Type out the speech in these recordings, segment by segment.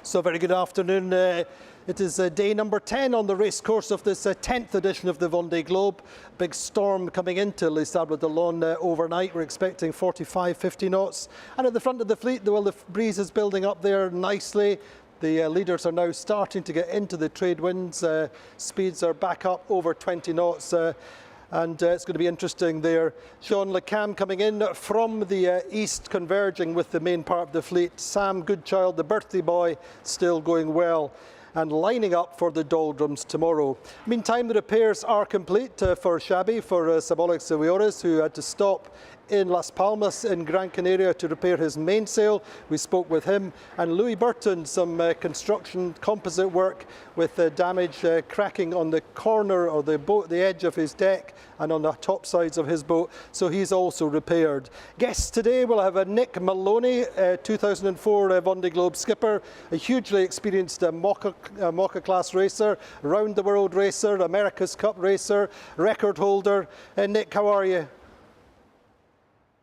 So very good afternoon. It is day number 10 on the race course of this 10th edition of the Vendée Globe. Big storm coming into Les Sables d'Olonne overnight. We're expecting 45, 50 knots. And at the front of the fleet, well, the breeze is building up there nicely. The leaders are now starting to get into the trade winds. Speeds are back up over 20 knots. And it's going to be interesting there. Jean Le Cam coming in from the east, converging with the main part of the fleet. Sam Goodchild, the birthday boy, still going well and lining up for the doldrums tomorrow. Meantime, the repairs are complete for Shabby, for Shabolu, who had to stop in Las Palmas in Gran Canaria to repair his mainsail. We spoke with him. And Louis Burton, some construction composite work with damage cracking on the corner or the boat, the edge of his deck and on the top sides of his boat. So he's also repaired. Guests today will have Nick Moloney, 2004 Vendée Globe skipper, a hugely experienced Mocha class racer, round the world racer, America's Cup racer, record holder. Nick, how are you?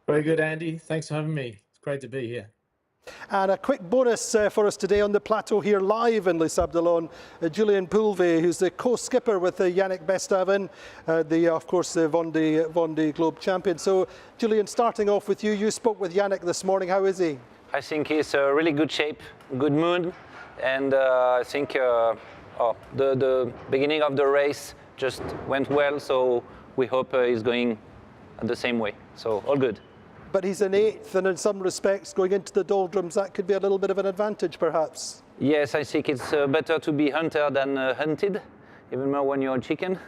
Very good, Andy. Thanks for having me. It's great to be here. And a quick bonus for us today on the plateau here live in Les Sables d'Olonne, Julien Poulvé, who's the co-skipper with Yannick Bestaven, of course, the Vendée Globe champion. So, Julien, starting off with you, you spoke with Yannick this morning. How is he? I think he's in really good shape, good mood, and I think the beginning of the race just went well, so we hope he's going the same way. So, all good. But he's an eighth, and in some respects, going into the doldrums, that could be a little bit of an advantage, perhaps. Yes, I think it's better to be hunter than hunted, even more when you're a chicken.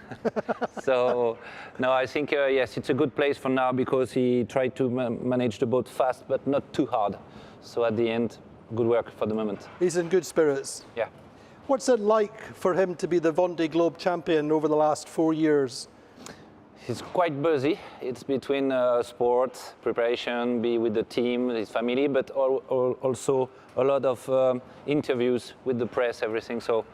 So, no, I think, yes, it's a good place for now because he tried to manage the boat fast, but not too hard. So at the end, good work for the moment. He's in good spirits. Yeah. What's it like for him to be the Vendée Globe champion over the last 4 years? He's quite busy. It's between sport, preparation, be with the team, his family, but also a lot of interviews with the press, everything. So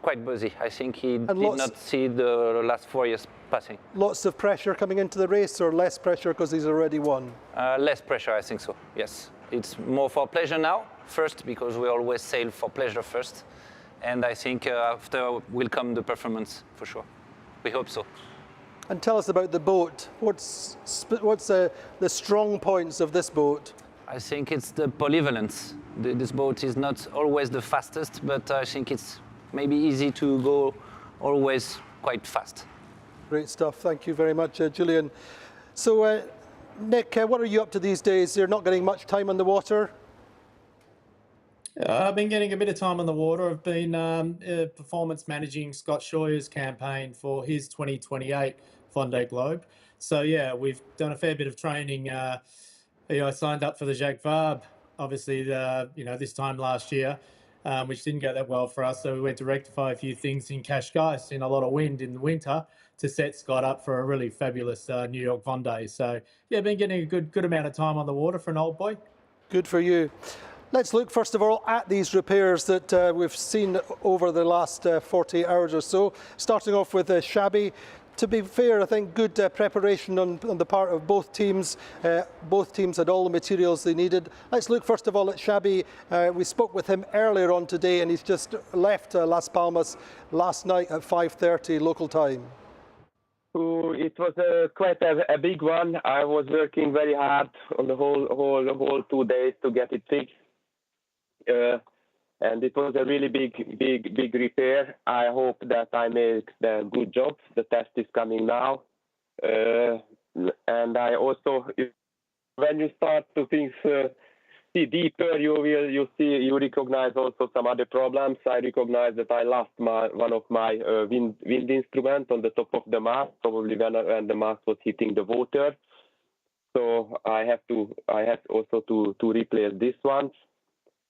quite busy. I think he did not see the last 4 years passing. Lots of pressure coming into the race, or less pressure because he's already won? Less pressure, I think so, yes. It's more for pleasure now, first, because we always sail for pleasure first. And I think after will come the performance, for sure. We hope so. And tell us about the boat. What's the strong points of this boat? I think it's the polyvalence. This boat is not always the fastest, but I think it's maybe easy to go always quite fast. Great stuff. Thank you very much, Julien. So, Nick, what are you up to these days? You're not getting much time on the water? I've been getting a bit of time on the water. I've been performance managing Scott Shoyer's campaign for his 2028 Vendée Globe. So yeah, we've done a fair bit of training. I signed up for the Jacques Vabre, obviously, this time last year, which didn't go that well for us. So we went to rectify a few things in Cascais in a lot of wind in the winter to set Scott up for a really fabulous New York Vendée. So yeah, been getting a good amount of time on the water for an old boy. Good for you. Let's look, first of all, at these repairs that we've seen over the last 48 hours or so. Starting off with Shabby. To be fair, I think good preparation on the part of both teams. Both teams had all the materials they needed. Let's look, first of all, at Shabby. We spoke with him earlier on today, and he's just left Las Palmas last night at 5:30 local time. It was quite a big one. I was working very hard on the whole 2 days to get it fixed. And it was a really big repair. I hope that I make the good job. The test is coming now. And I also, when you start to see deeper, you recognize also some other problems. I recognize that I lost one of my wind instruments on the top of the mast, probably when the mast was hitting the water. So I have also to replace this one.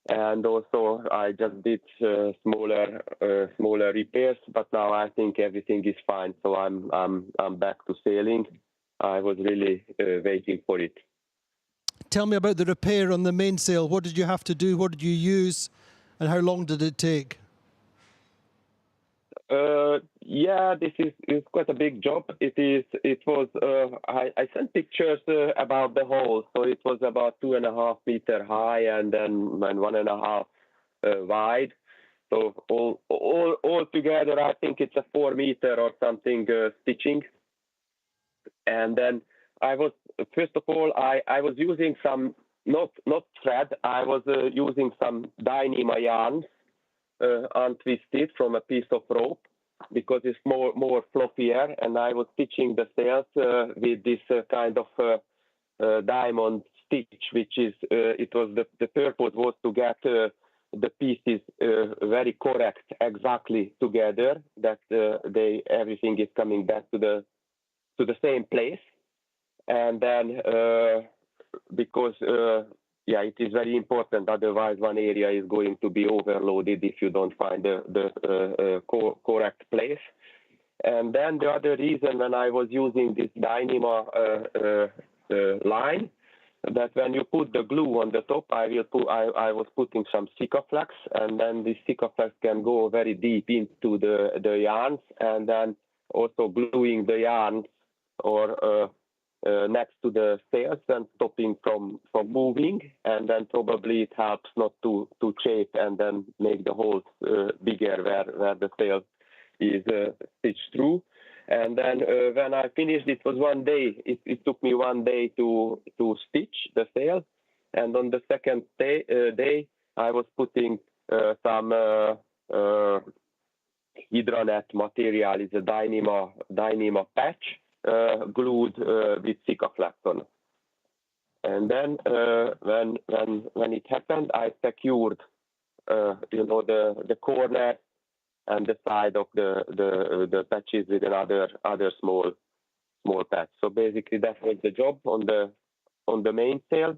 And also, I just did smaller repairs, but now I think everything is fine. So I'm back to sailing. I was really waiting for it. Tell me about the repair on the mainsail. What did you have to do? What did you use? And how long did it take? Yeah, this is quite a big job. It was. I sent pictures about the hole. So it was about 2.5 meters high and then 1.5 wide. So all together, I think it's a 4 meter or something stitching. And then I was, first of all, I was using some, not thread, I was using some Dyneema yarns untwisted from a piece of rope because it's more floppier, and I was stitching the sails with this kind of diamond stitch, which is, it was the purpose was to get the pieces very correct, exactly together, that everything is coming back to the same place. And then because it is very important, otherwise one area is going to be overloaded if you don't find the correct place. And then the other reason, when I was using this Dyneema line, that when you put the glue on the top, I was putting some Sikaflex, and then the Sikaflex can go very deep into the yarns, and then also gluing the yarns or next to the sails and stopping from moving, and then probably it helps not to chafe and then make the holes bigger where the sail is stitched through. And then when I finished, it was one day. It took me one day to stitch the sail, and on the second day I was putting some Hydranet material. It's a Dyneema patch glued with Sikaflex on. And then when it happened, I secured the corner and the side of the patches with another small patch. So basically that was the job on the main sail.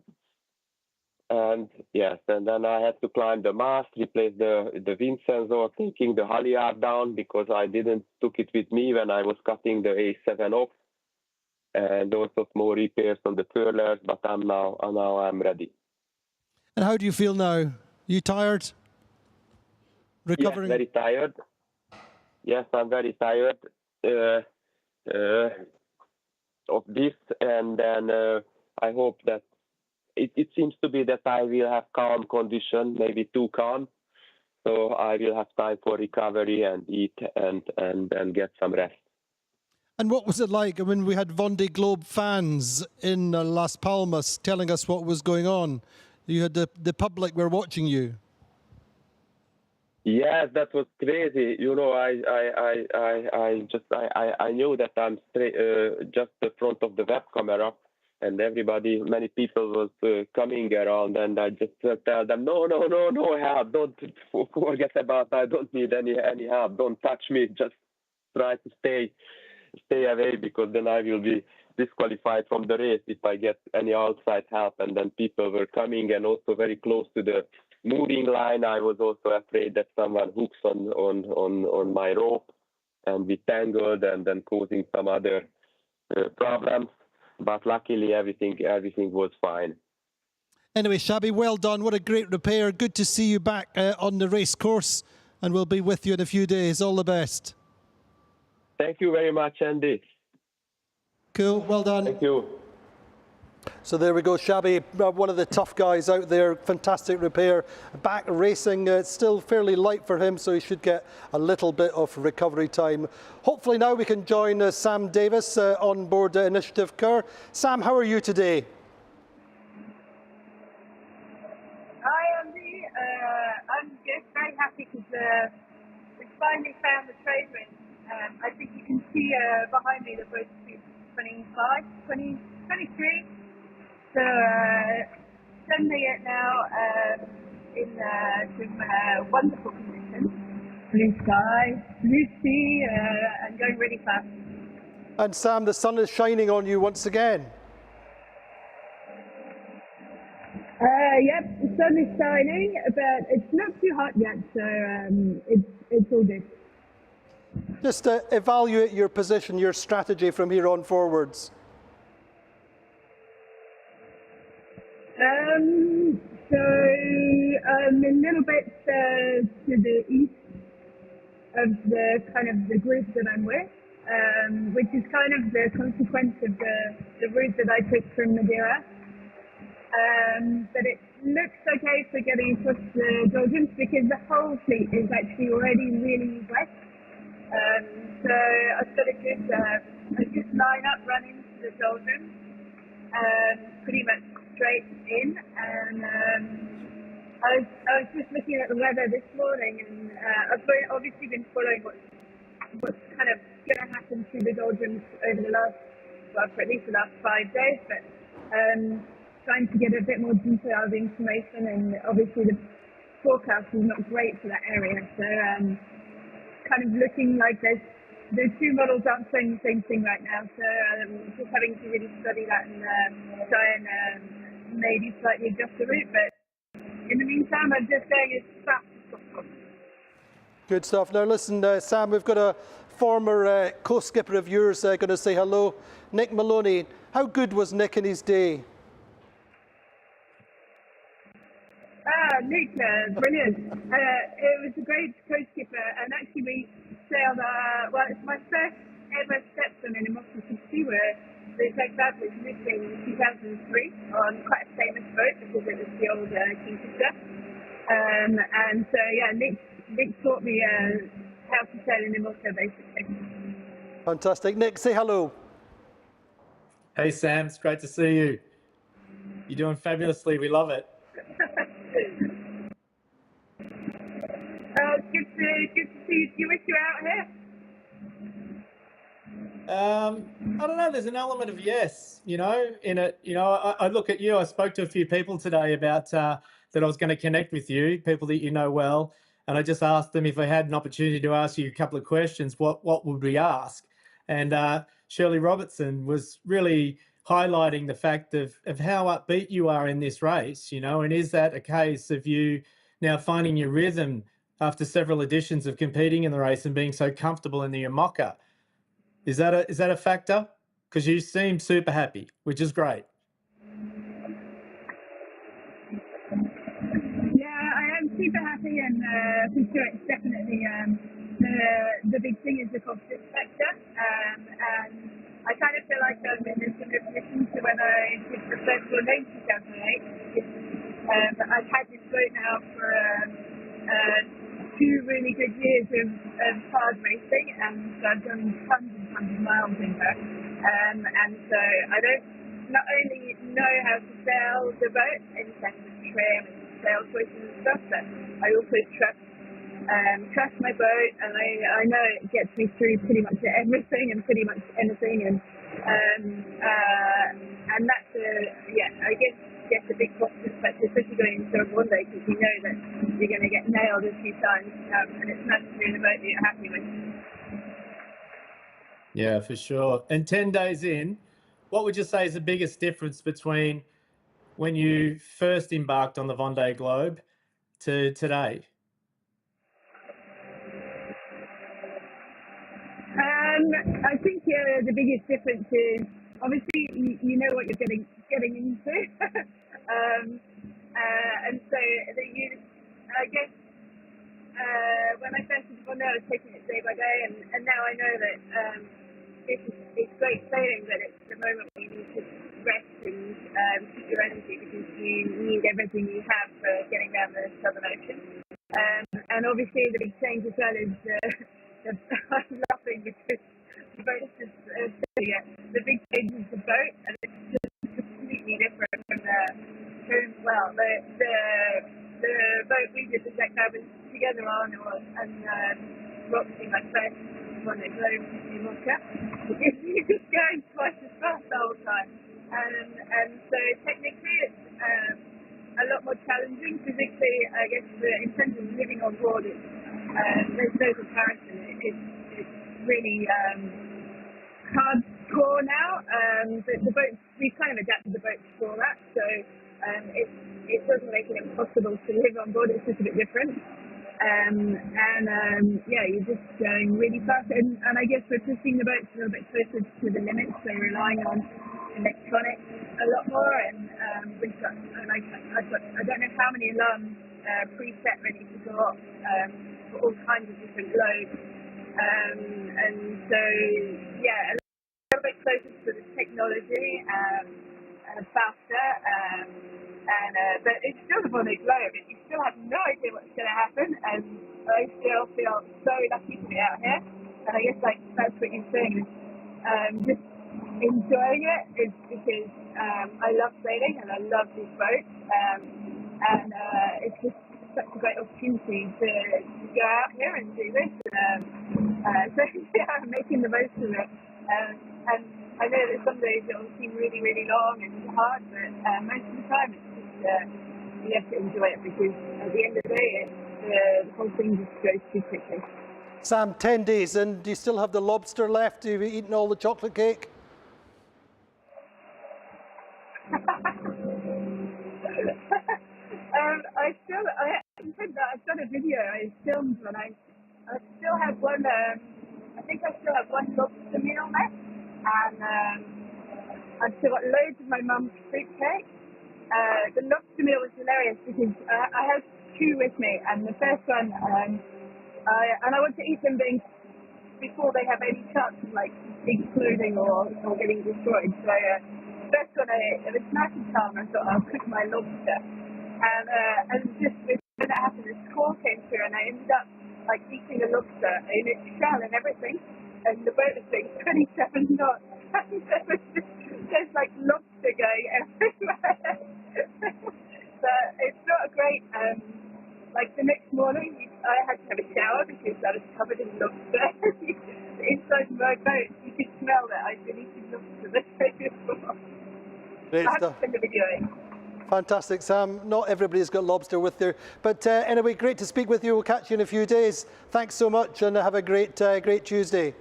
And yes, and then I had to climb the mast, replace the wind sensor, taking the halyard down because I didn't took it with me when I was cutting the A7 off, and also small repairs on the furlers. But I'm ready. And how do you feel now? You tired? Recovering? Yes, very tired. Yes, I'm very tired of this, and then I hope that it seems to be that I will have calm condition, maybe too calm, so I will have time for recovery and eat and get some rest. And what was it like? I mean, we had Vendée Globe fans in Las Palmas telling us what was going on. You had the public were watching you. Yes, that was crazy. You know, I knew that I'm just the front of the web camera, and many people was coming around, and I just tell them, no help, don't forget about. I don't need any help. Don't touch me. Just try to stay away, because then I will be disqualified from the race if I get any outside help. And then people were coming, and also very close to the moving line. I was also afraid that someone hooks on my rope and be tangled and then causing some other problems. But luckily everything was fine. Anyway, Shabby, well done. What a great repair. Good to see you back on the race course, and we'll be with you in a few days. All the best. Thank you very much, Andy. Cool, well done. Thank you. So there we go, Shabby, one of the tough guys out there. Fantastic repair. Back racing, it's still fairly light for him, so he should get a little bit of recovery time. Hopefully now we can join Sam Davies on board Initiative Kerr. Sam, how are you today? Hi, Andy. I'm good, very happy because we finally found the trade wind. I think you can see behind me the boat speed 25, 20, 23. So sending it now in some wonderful conditions. Blue sky, blue sea, and going really fast. And Sam, the sun is shining on you once again. Yep, the sun is shining, but it's not too hot yet, so it's all good. Just evaluate your position, your strategy from here on forwards. So I'm a little bit to the east of the group that I'm with, which is kind of the consequence of the route that I took from Madeira. But it's looks okay for getting across the doldrums because the whole fleet is actually already really wet. So I've got a good line-up running to the doldrums, pretty much straight in. And I was just looking at the weather this morning, and I've obviously been following what's kind of going to happen to the doldrums over the last, well, for at least the last 5 days, but trying to get a bit more detailed information, and obviously the forecast is not great for that area. So kind of looking like the two models aren't saying the same thing right now. So just having to really study that and try and maybe slightly adjust the route. But in the meantime, I'm just going as fast as possible. Good stuff. Now listen, Sam, we've got a former co-skipper of yours going to say hello, Nick Moloney. How good was Nick in his day? Nick, brilliant. It was a great co-skipper, and actually we sailed, well, it's my first ever steps on an Emotion Sea where the Jack Davies lived in 2003 on quite a famous boat because it was the old Kingfisher. And so, yeah, Nick taught me how to sail in Emotion, basically. Fantastic. Nick, say hello. Hey Sam, it's great to see you. You're doing fabulously. We love it. Good to see you. Do you wish you were out here? I don't know. There's an element of yes, in it. I look at you. I spoke to a few people today about that I was going to connect with you, people that you know well, and I just asked them if I had an opportunity to ask you a couple of questions. What would we ask? And Shirley Robertson was really highlighting the fact of how upbeat you are in this race, and is that a case of you now finding your rhythm after several editions of competing in the race and being so comfortable in the Yamoka? Is that a factor? Because you seem super happy, which is great. Yeah, I am super happy, and for sure it's definitely the big thing is the confidence factor. And I kind of feel like I'm in a similar position to when I did the first Vendée in 2008. I've had this boat now for 2 really good years of hard racing, and so I've done tons and tons of miles in her. And so I don't not only know how to sail the boat in terms of trim and sail choices and stuff, but I also trust my boat, and I know it gets me through pretty much everything and pretty much anything, and that's I guess a big positive factor, especially going into a one day, because you know that you're going to get nailed a few times, and it's nice to be in a boat that you're happy with. Yeah, for sure. And 10 days in, what would you say is the biggest difference between when you first embarked on the Vendée Globe to today? I think the biggest difference is obviously you know what you're getting into, and so I guess when I first did Vendée, I was taking it day by day, and now I know that it's great sailing, but it's the moment where you need to rest and keep your energy, because you need everything you have for getting down the Southern Ocean. And obviously the big change as well is I'm laughing because the boat is just the big change is the boat, and it's just completely different from the boat we did the Jack Davies together on, and Roxy, my first Vendée Globe in Moscow. You're just going twice as fast the whole time, and so technically it's a lot more challenging. Physically, I guess in terms of living on board, there's no comparison. It's really hardcore now. The boat, we've kind of adapted the boat for that, so it doesn't make it impossible to live on board. It's just a bit different. You're just going really fast, and I guess we're pushing the boats a little bit closer to the limit, so relying on electronics a lot more, and I've got I don't know how many alarms preset ready to go off for all kinds of different loads, and so a little bit closer to the technology, faster, But it's still the Vendée Globe, and you still have no idea what's going to happen. And I still feel so lucky to be out here. And I guess like that's what you're saying. Just enjoying it is because I love sailing and I love this boat. And it's just such a great opportunity to go out here and do this. So yeah, I'm making the most of it. And I know that some days it will seem really, really long and hard, but most of the time it's just you have to enjoy it because at the end of the day, the whole thing just goes too quickly. Sam, 10 days, and do you still have the lobster left? Have you eaten all the chocolate cake? I've done a video I filmed when I still have one, I think I still have one lobster meal left, and I've still got loads of my mum's fruit cake. The lobster meal was hilarious because I have two with me, and the first one, I want to eat them before they have any chance of like exploding or getting destroyed. So first one, it was nice and calm. I thought I'll cook my lobster, and just when that happened, the squall came through, and I ended up like eating a lobster in its shell and everything, and the boat was doing 27 knots. There's like lobster going everywhere. But it's not a great. Like the next morning, I had to have a shower because I was covered in lobster. Inside my boat, you could smell that I'd been eating lobster the day before. Great I have stuff. to send a video in. Fantastic, Sam. Not everybody's got lobster with there. But anyway, great to speak with you. We'll catch you in a few days. Thanks so much, and have a great Tuesday.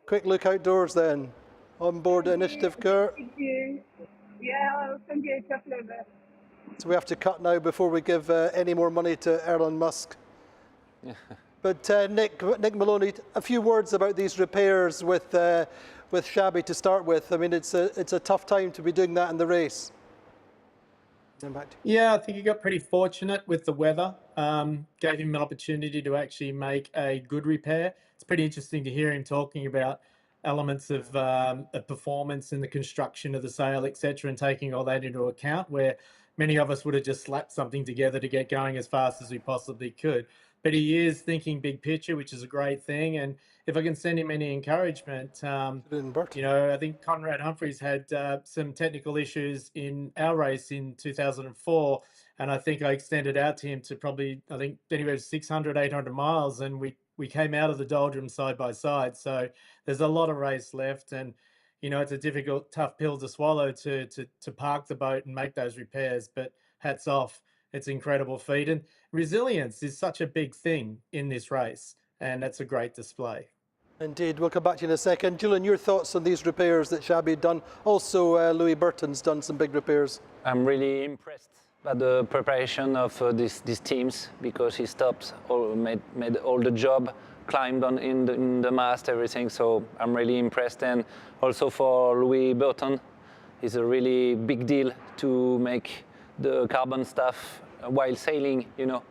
Quick look outdoors then. On board Initiative Kurt. Thank you. Yeah, I'll send you a couple of So we have to cut now before we give any more money to Elon Musk. But Nick Moloney, a few words about these repairs with Shabby to start with. I mean, it's a tough time to be doing that in the race. Yeah, I think he got pretty fortunate with the weather. Gave him an opportunity to actually make a good repair. It's pretty interesting to hear him talking about elements of performance and the construction of the sail, etc., and taking all that into account, where many of us would have just slapped something together to get going as fast as we possibly could. But he is thinking big picture, which is a great thing. And if I can send him any encouragement, you know, I think Conrad Humphreys had some technical issues in our race in 2004. And I think I extended out to him to probably, I think, anywhere 600, 800 miles. And we came out of the doldrums side by side. So there's a lot of race left. And, you know, it's a difficult, tough pill to swallow to park the boat and make those repairs. But hats off. It's an incredible feat. And resilience is such a big thing in this race. And that's a great display. Indeed. We'll come back to you in a second. Julian, your thoughts on these repairs that Shabby had done? Also, Louis Burton's done some big repairs. I'm really impressed by the preparation of these teams, because he stopped, made all the job, climbed on in the mast, everything. So I'm really impressed. And also for Louis Burton, it's a really big deal to make the carbon stuff while sailing, you know.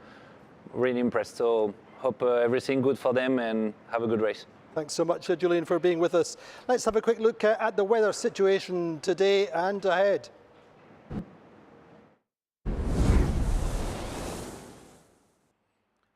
Really impressed. So hope everything good for them and have a good race. Thanks so much, Julian, for being with us. Let's have a quick look at the weather situation today and ahead.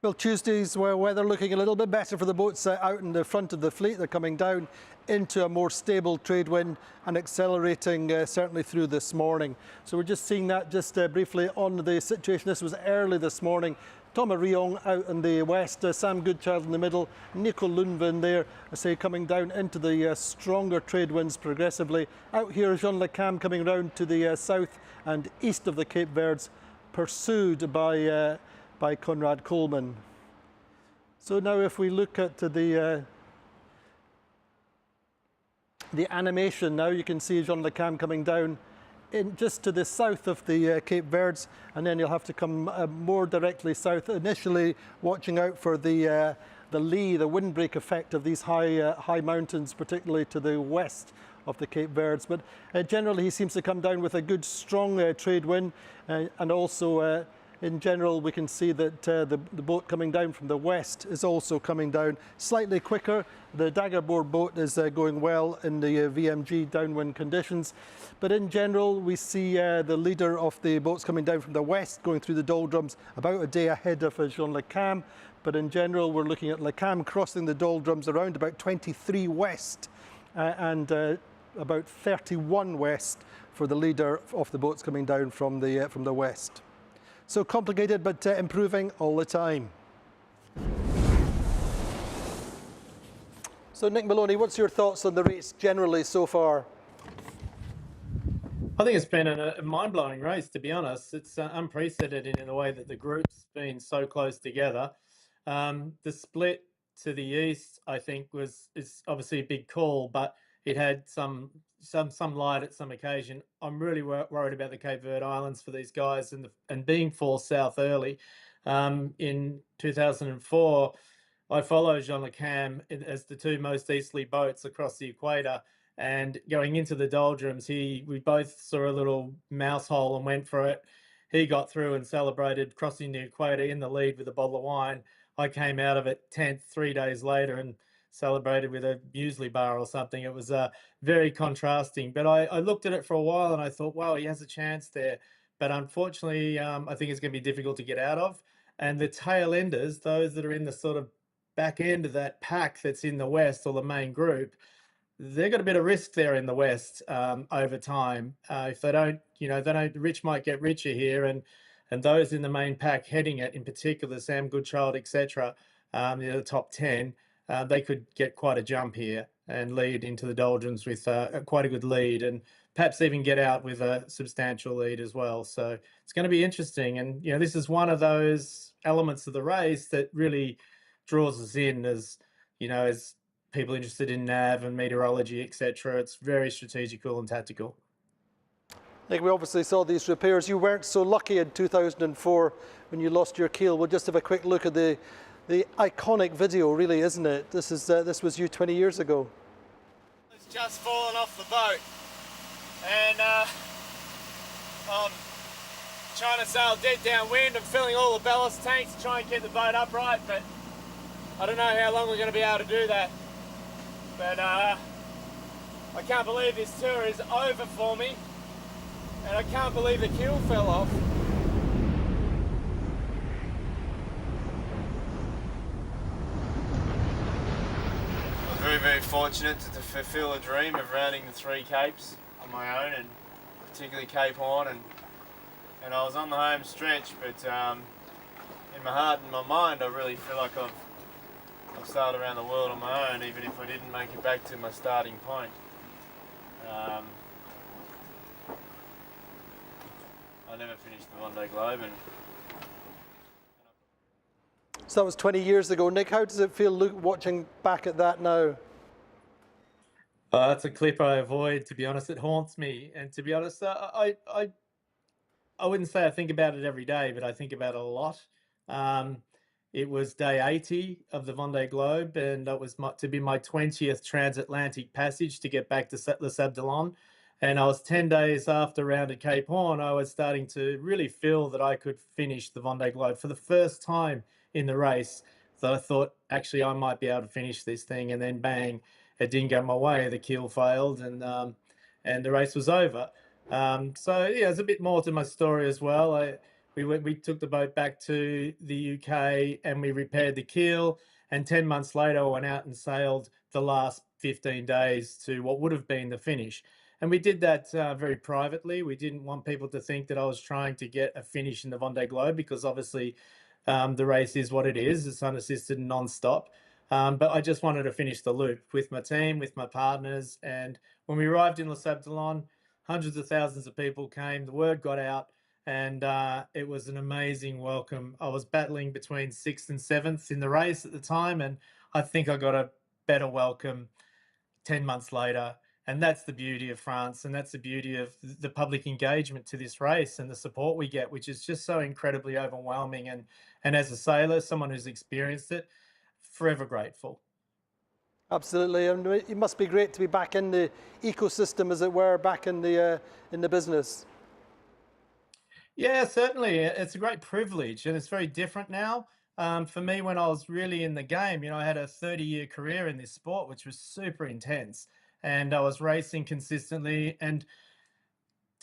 Well, Tuesday's weather looking a little bit better for the boats out in the front of the fleet. They're coming down into a more stable trade wind and accelerating certainly through this morning. So we're just seeing that just briefly on the situation. This was early this morning. Thomas Riong out in the west, Sam Goodchild in the middle, Nico Lundvin there, I say, coming down into the stronger trade winds progressively. Out here, Jean Le Cam coming round to the south and east of the Cape Verdes, pursued by Conrad Coleman. So now if we look at the animation now, you can see Jean Le Cam coming down in just to the south of the Cape Verdes, and then you'll have to come more directly south, initially watching out for the lee, the windbreak effect of these high mountains, particularly to the west of the Cape Verdes. But generally he seems to come down with a good strong trade wind, and also In general, we can see that the boat coming down from the west is also coming down slightly quicker. The daggerboard boat is going well in the VMG downwind conditions. But in general, we see the leader of the boats coming down from the west going through the doldrums about a day ahead of Jean Le Cam. But in general, we're looking at Le Cam crossing the doldrums around about 23 west and about 31 west for the leader of the boats coming down from the west. So complicated, but improving all the time. So Nick Moloney, what's your thoughts on the race generally so far? I think it's been a mind-blowing race, to be honest. It's unprecedented in the way that the group's been so close together. The split to the east, I think, is obviously a big call, but it had some light at some occasion. I'm really worried about the Cape Verde Islands for these guys and being forced south early. In 2004, I followed Jean Le Cam as the two most easterly boats across the equator. And going into the doldrums, we both saw a little mouse hole and went for it. He got through and celebrated crossing the equator in the lead with a bottle of wine. I came out of it 10th 3 days later and celebrated with a muesli bar or something. It was very contrasting. But I looked at it for a while and I thought, wow, he has a chance there. But unfortunately, I think it's going to be difficult to get out of. And the tail enders, those that are in the sort of back end of that pack that's in the west or the main group, they've got a bit of risk there in the west over time. If they don't, the rich might get richer here, and those in the main pack heading it, in particular Sam Goodchild, etc., the top 10, they could get quite a jump here and lead into the doldrums with quite a good lead, and perhaps even get out with a substantial lead as well. So it's going to be interesting, and this is one of those elements of the race that really draws us in as people interested in nav and meteorology, etc. It's very strategical and tactical. Like, we obviously saw these repairs. You weren't so lucky in 2004 when you lost your keel. We'll just have a quick look at the iconic video, really, isn't it? This was you 20 years ago. It's just fallen off the boat, and I'm trying to sail dead downwind. I'm filling all the ballast tanks to try and keep the boat upright, but I don't know how long we're going to be able to do that. But I can't believe this tour is over for me, and I can't believe the keel fell off. I'm very, very fortunate to fulfill a dream of rounding the 3 capes on my own, and particularly Cape Horn, and I was on the home stretch, but in my heart and my mind I really feel like I've sailed around the world on my own, even if I didn't make it back to my starting point. I never finished the Vendée Globe, and So that was 20 years ago. Nick, how does it feel watching back at that now? That's a clip I avoid, to be honest. It haunts me, and to be honest, I wouldn't say I think about it every day, but I think about it a lot. It was day 80 of the Vendée Globe, and that was to be my 20th transatlantic passage to get back to Les Sables. And I was 10 days after rounded Cape Horn. I was starting to really feel that I could finish the Vendée Globe for the first time in the race. That I thought, actually, I might be able to finish this thing. And then bang, it didn't go my way. The keel failed, and the race was over. So yeah, there's a bit more to my story as well. We took the boat back to the UK and we repaired the keel. And 10 months later, I went out and sailed the last 15 days to what would have been the finish. And we did that very privately. We didn't want people to think that I was trying to get a finish in the Vendée Globe, because obviously the race is what it is. It's unassisted and non-stop. But I just wanted to finish the loop with my team, with my partners. And when we arrived in Les Sables, hundreds of thousands of people came. The word got out. And it was an amazing welcome. I was battling between 6th and 7th in the race at the time, and I think I got a better welcome 10 months later. And that's the beauty of France, and that's the beauty of the public engagement to this race and the support we get, which is just so incredibly overwhelming. And as a sailor, someone who's experienced it, forever grateful. Absolutely, and it must be great to be back in the ecosystem, as it were, back in the business. Yeah, certainly. It's a great privilege, and it's very different now. For me, when I was really in the game, I had a 30-year career in this sport, which was super intense, and I was racing consistently. And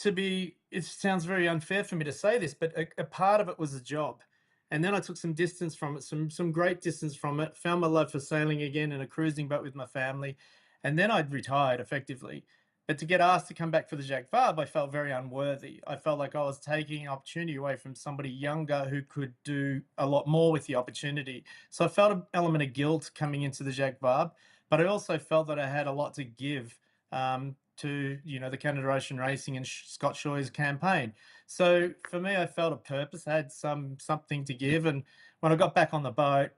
it sounds very unfair for me to say this, but a part of it was a job. And then I took some distance from it, some great distance from it, found my love for sailing again in a cruising boat with my family. And then I'd retired effectively. But to get asked to come back for the Jacques Vabre, I felt very unworthy. I felt like I was taking an opportunity away from somebody younger who could do a lot more with the opportunity. So I felt an element of guilt coming into the Jacques Vabre, but I also felt that I had a lot to give to the Canada Ocean Racing and Scott Shoy's campaign. So for me, I felt a purpose. I had something to give, and when I got back on the boat,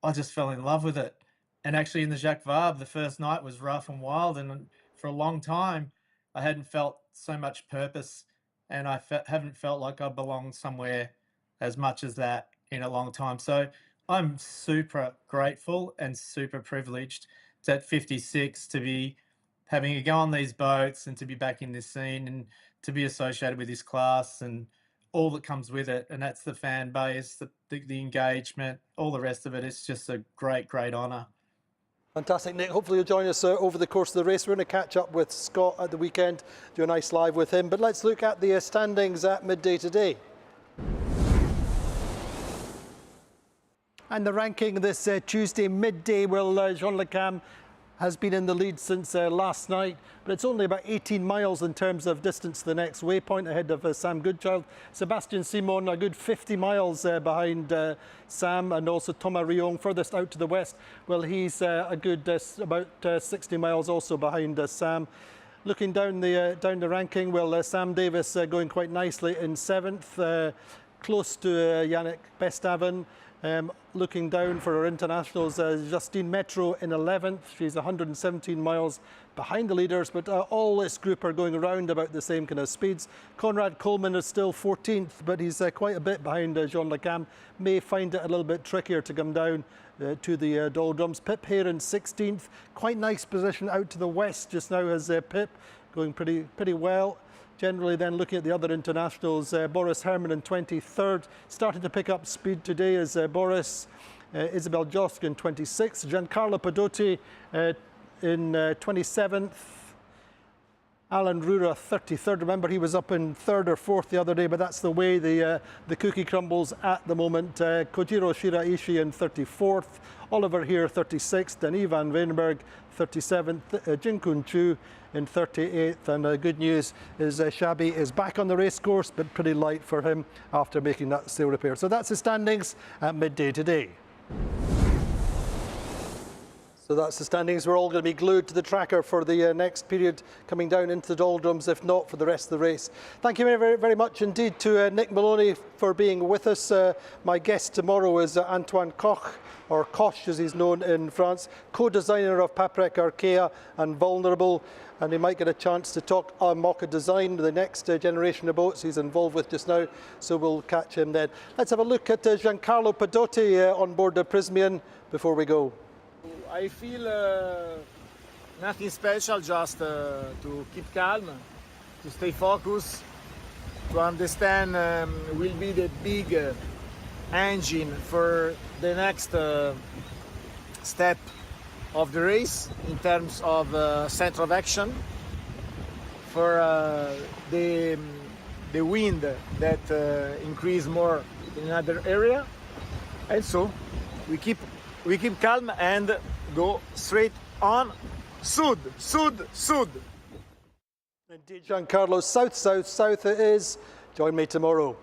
I just fell in love with it. And actually, in the Jacques Vabre, the first night was rough and wild, and for a long time, I hadn't felt so much purpose, and I haven't felt like I belonged somewhere as much as that in a long time. So I'm super grateful and super privileged to, at 56, to be having a go on these boats and to be back in this scene and to be associated with this class and all that comes with it. And that's the fan base, the engagement, all the rest of it. It's just a great, great honour. Fantastic, Nick. Hopefully you'll join us over the course of the race. We're going to catch up with Scott at the weekend, do a nice live with him. But let's look at the standings at midday today. And the ranking this Tuesday midday, well, Jean Le Cam has been in the lead since last night, but it's only about 18 miles in terms of distance to the next waypoint ahead of Sam Goodchild. Sebastian Simon a good 50 miles behind Sam, and also Thomas Riong furthest out to the west. Well, he's a good about 60 miles also behind Sam. Looking down the ranking, well, Sam Davies going quite nicely in 7th, close to Yannick Bestaven. Looking down for our internationals, Justine Metro in 11th. She's 117 miles behind the leaders, but all this group are going around about the same kind of speeds. Conrad Coleman is still 14th, but he's quite a bit behind Jean Le Cam. May find it a little bit trickier to come down to the doldrums. Pip Heron 16th. Quite nice position out to the west just now as Pip, going pretty well. Generally then looking at the other internationals, Boris Herman in 23rd, starting to pick up speed today is Boris. Isabel Josk in 26th, Giancarlo Padotti in 27th, Alan Rura 33rd. Remember, he was up in 3rd or 4th the other day, but that's the way the cookie crumbles at the moment. Kojiro Shiraishi in 34th, Oliver Here 36th, and Ivan Weinberg 37th, Jin Kun Chu in 38th. And good news is Shabby is back on the race course, but pretty light for him after making that sail repair. So that's the standings at midday today. So that's the standings. We're all going to be glued to the tracker for the next period coming down into the doldrums, if not for the rest of the race. Thank you very, very much indeed to Nick Moloney for being with us. My guest tomorrow is Antoine Koch, or Koch as he's known in France, co-designer of Paprec Archaea and Vulnerable. And he might get a chance to talk Mocha Design, the next generation of boats he's involved with just now. So we'll catch him then. Let's have a look at Giancarlo Padotti on board the Prismian before we go. I feel nothing special, just to keep calm, to stay focused, to understand will be the big engine for the next step of the race in terms of center of action, for the wind that increase more in another area, and so we keep calm and go straight on sud. Indeed, Giancarlo, south it is. Join me tomorrow.